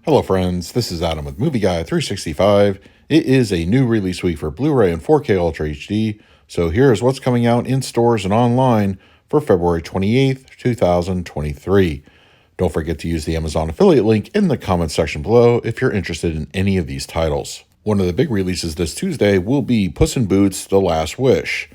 Hello friends, this is Adam with Movie Guy 365. It is a new release week for Blu Ray and 4K Ultra HD, so here's what's coming out in stores and online for February 28th, 2023. Don't forget to use the Amazon affiliate link in the comment section below if you're interested in any of these titles. One of the big releases this Tuesday will be Puss in Boots: The Last Wish.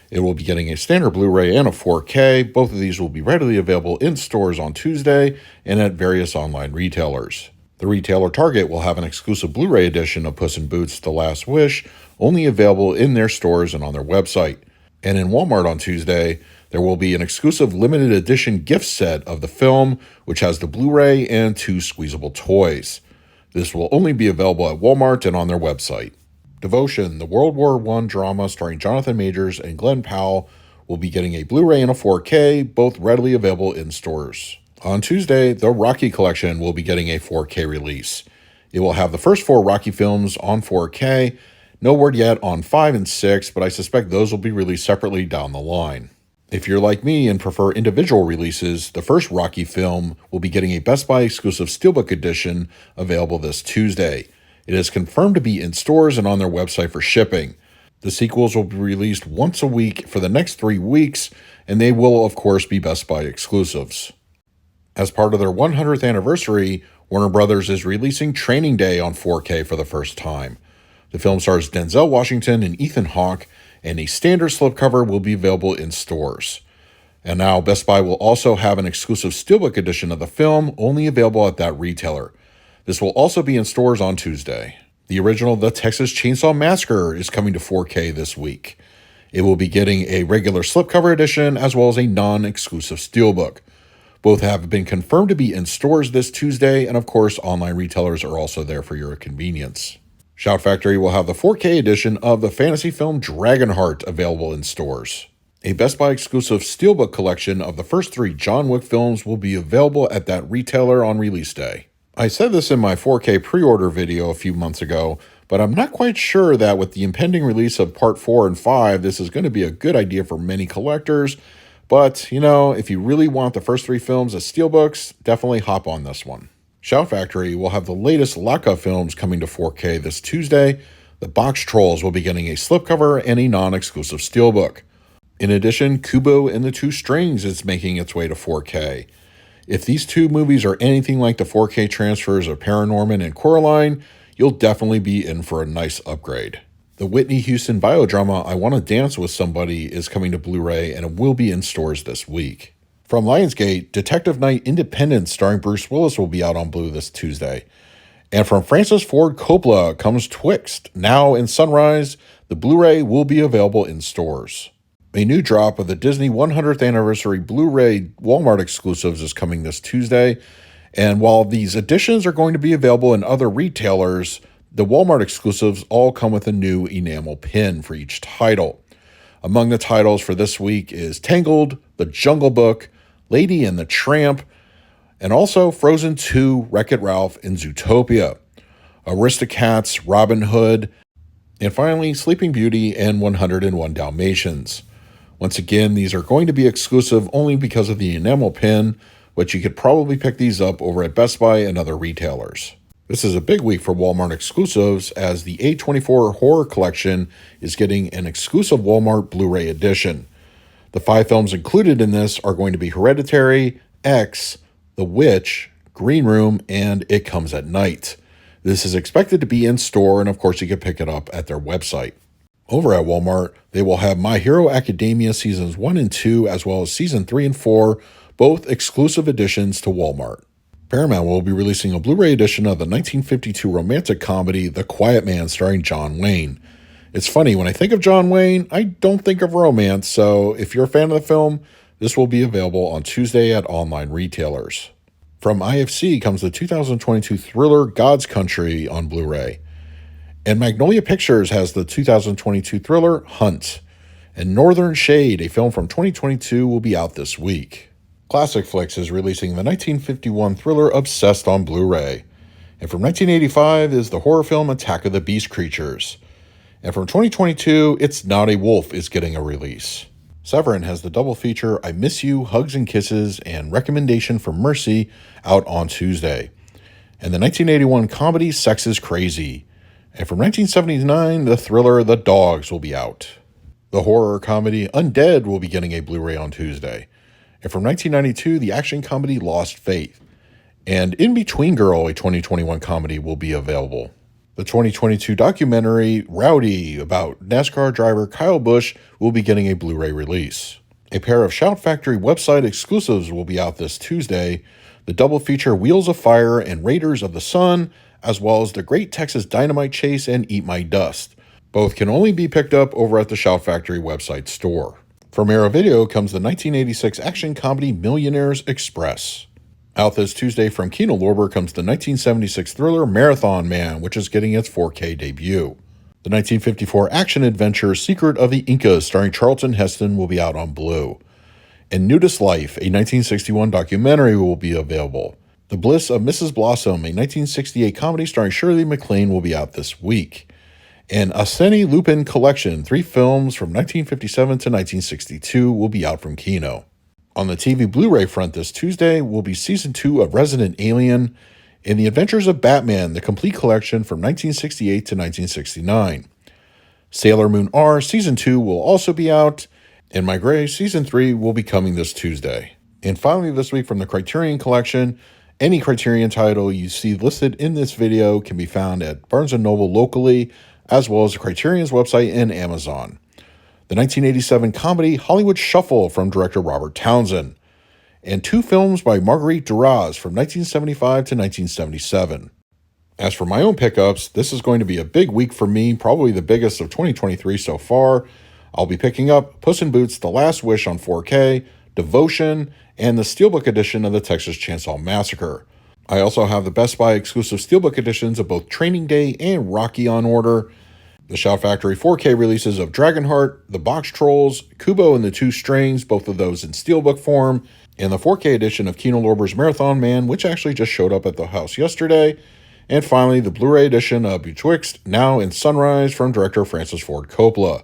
It will be getting a standard Blu-ray and a 4K. Both of these will be readily available in stores on Tuesday and at various online retailers. The retailer Target will have an exclusive Blu-ray edition of Puss in Boots: The Last Wish, only available in their stores and on their website. And in Walmart on Tuesday, there will be an exclusive limited edition gift set of the film, which has the Blu-ray and 2 squeezable toys. This will only be available at Walmart and on their website. Devotion, the World War I drama starring Jonathan Majors and Glenn Powell, will be getting a Blu-ray and a 4K, both readily available in stores. On Tuesday, the Rocky Collection will be getting a 4K release. It will have the first 4 Rocky films on 4K. No word yet on 5 and 6, but I suspect those will be released separately down the line. If you're like me and prefer individual releases, the first Rocky film will be getting a Best Buy exclusive Steelbook edition available this Tuesday. It is confirmed to be in stores and on their website for shipping. The sequels will be released once a week for the next 3 weeks, and they will, of course, be Best Buy exclusives. As part of their 100th anniversary, Warner Brothers is releasing Training Day on 4K for the first time. The film stars Denzel Washington and Ethan Hawke, and a standard slipcover will be available in stores. And now Best Buy will also have an exclusive Steelbook edition of the film, only available at that retailer. This will also be in stores on Tuesday. The original The Texas Chainsaw Massacre is coming to 4K this week. It will be getting a regular slipcover edition as well as a non-exclusive Steelbook. Both have been confirmed to be in stores this Tuesday, and of course, online retailers are also there for your convenience. Shout Factory will have the 4K edition of the fantasy film Dragonheart available in stores. A Best Buy exclusive Steelbook collection of the first 3 John Wick films will be available at that retailer on release day. I said this in my 4K pre-order video a few months ago, but I'm not quite sure that with the impending release of Part 4 and 5, this is going to be a good idea for many collectors. But, if you really want the first 3 films as steelbooks, definitely hop on this one. Shout Factory will have the latest Laika films coming to 4K this Tuesday. The Box Trolls will be getting a slipcover and a non-exclusive steelbook. In addition, Kubo and the Two Strings is making its way to 4K. If these 2 movies are anything like the 4K transfers of Paranorman and Coraline, you'll definitely be in for a nice upgrade. The Whitney Houston biodrama I Want to Dance with Somebody is coming to Blu-ray and it will be in stores this week. From Lionsgate, Detective Night Independence starring Bruce Willis will be out on Blu this Tuesday. And from Francis Ford Coppola comes Twixt. Now in Sunrise, the Blu-ray will be available in stores. A new drop of the Disney 100th Anniversary Blu-ray Walmart exclusives is coming this Tuesday. And while these editions are going to be available in other retailers, the Walmart exclusives all come with a new enamel pin for each title. Among the titles for this week is Tangled, The Jungle Book, Lady and the Tramp, and also Frozen 2, Wreck-It Ralph, and Zootopia, Aristocats, Robin Hood, and finally Sleeping Beauty and 101 Dalmatians. Once again, these are going to be exclusive only because of the enamel pin, but you could probably pick these up over at Best Buy and other retailers. This is a big week for Walmart exclusives as the A24 Horror Collection is getting an exclusive Walmart Blu-ray edition. The 5 films included in this are going to be Hereditary, X, The Witch, Green Room, and It Comes at Night. This is expected to be in store, and of course you can pick it up at their website. Over at Walmart, they will have My Hero Academia Seasons 1 and 2, as well as Season 3 and 4, both exclusive additions to Walmart. Paramount will be releasing a Blu-ray edition of the 1952 romantic comedy The Quiet Man starring John Wayne. It's funny, when I think of John Wayne, I don't think of romance, so if you're a fan of the film, this will be available on Tuesday at online retailers. From IFC comes the 2022 thriller God's Country on Blu-ray. And Magnolia Pictures has the 2022 thriller Hunt. And Northern Shade, a film from 2022, will be out this week. Classic Flicks is releasing the 1951 thriller Obsessed on Blu-ray. And from 1985 is the horror film Attack of the Beast Creatures. And from 2022, It's Not a Wolf is getting a release. Severin has the double feature I Miss You, Hugs and Kisses, and Recommendation for Mercy out on Tuesday. and the 1981 comedy Sex is Crazy. And from 1979, the thriller The Dogs will be out. The horror comedy Undead will be getting a Blu-ray on Tuesday. And from 1992, the action comedy Lost Faith. And In Between Girl, a 2021 comedy, will be available. The 2022 documentary Rowdy about NASCAR driver Kyle Busch will be getting a Blu-ray release. A pair of Shout Factory website exclusives will be out this Tuesday. The double feature Wheels of Fire and Raiders of the Sun, as well as The Great Texas Dynamite Chase and Eat My Dust. Both can only be picked up over at the Shout Factory website store. From Arrow Video comes the 1986 action comedy Millionaire's Express. Out this Tuesday from Kino Lorber comes the 1976 thriller Marathon Man, which is getting its 4K debut. The 1954 action-adventure Secret of the Incas starring Charlton Heston will be out on Blu. And Nudist Life, a 1961 documentary, will be available. The Bliss of Mrs. Blossom, a 1968 comedy starring Shirley MacLaine, will be out this week. And Arsène Lupin Collection, 3 films from 1957 to 1962, will be out from Kino. On the TV Blu-ray front this Tuesday will be Season 2 of Resident Alien and The Adventures of Batman, the complete collection from 1968 to 1969. Sailor Moon R Season 2 will also be out, and My Grey Season 3 will be coming this Tuesday. And finally this week from the Criterion Collection, any Criterion title you see listed in this video can be found at Barnes & Noble locally, as well as the Criterion's website and Amazon. The 1987 comedy Hollywood Shuffle from director Robert Townsend, and 2 films by Marguerite Duras from 1975 to 1977. As for my own pickups, this is going to be a big week for me, probably the biggest of 2023 so far. I'll be picking up Puss in Boots: The Last Wish on 4K, Devotion, and the Steelbook edition of the Texas Chainsaw Massacre. I also have the Best Buy exclusive Steelbook editions of both Training Day and Rocky on order. The Shout Factory 4K releases of Dragonheart, The Box Trolls, Kubo and the Two Strings, both of those in Steelbook form, and the 4K edition of Kino Lorber's Marathon Man, which actually just showed up at the house yesterday. And finally, the Blu-ray edition of Betwixt Now and Sunrise from director Francis Ford Coppola.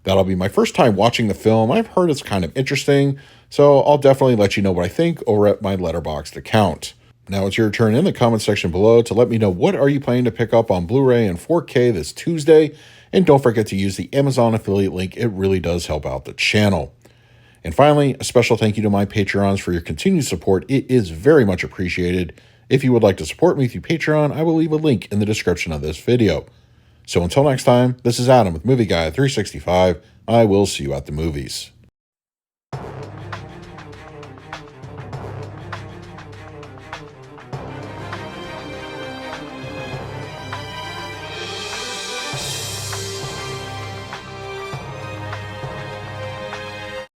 That'll be my first time watching the film. I've heard it's kind of interesting, so I'll definitely let you know what I think over at my Letterboxd account. Now it's your turn in the comment section below to let me know what are you planning to pick up on Blu-ray and 4K this Tuesday, and don't forget to use the Amazon affiliate link. It really does help out the channel. And finally, a special thank you to my Patreons for your continued support. It is very much appreciated. If you would like to support me through Patreon, I will leave a link in the description of this video. So until next time, this is Adam with Movie Guy 365. I will see you at the movies.